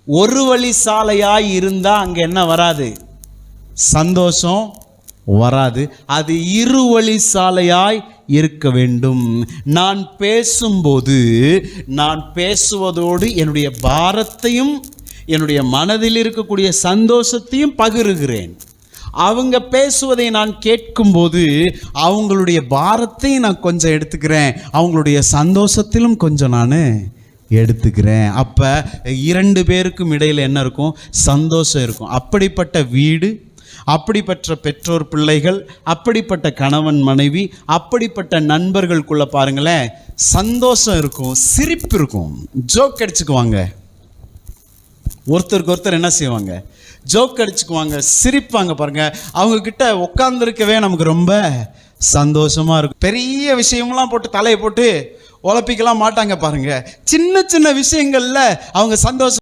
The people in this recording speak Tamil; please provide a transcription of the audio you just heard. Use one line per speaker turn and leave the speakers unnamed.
ஒரு வழி சாலையாய் இருந்தா அங்க என்ன வராது? சந்தோஷம் வராது. அது இருவழி சாலையாய் இருக்க வேண்டும். நான் பேசும்போது நான் பேசுவதோடு என்னுடைய பாரத்தையும் என்னுடைய மனதில் இருக்கக்கூடிய சந்தோஷத்தையும் பகிர்கிறேன். அவங்க பேசுவதை நான் கேட்கும்போது அவங்களுடைய பாரத்தையும் நான் கொஞ்சம் எடுத்துக்கிறேன், அவங்களுடைய சந்தோஷத்திலும் கொஞ்சம் நான் எடுத்துக்கிறேன். அப்போ 2 பேருக்கும் இடையில் என்ன இருக்கும்? சந்தோஷம் இருக்கும். அப்படிப்பட்ட வீடு, அப்படிப்பட்ட பெற்றோர் பிள்ளைகள், அப்படிப்பட்ட கணவன் மனைவி, அப்படிப்பட்ட நண்பர்களுக்குள்ள பாருங்களேன், சந்தோஷம் இருக்கும், சிரிப்பு இருக்கும், ஜோக் அடிச்சுக்குவாங்க. ஒருத்தருக்கு ஒருத்தர் என்ன செய்வாங்க? ஜோக் அடிச்சுக்குவாங்க, சிரிப்பாங்க. பாருங்க, அவங்க கிட்ட உட்கார்ந்துருக்கவே நமக்கு ரொம்ப சந்தோஷமா இருக்கும். பெரிய விஷயம்லாம் போட்டு தலையை போட்டு உழப்பிக்கலாம் மாட்டாங்க. பாருங்க, சின்ன சின்ன விஷயங்கள்ல அவங்க சந்தோஷம்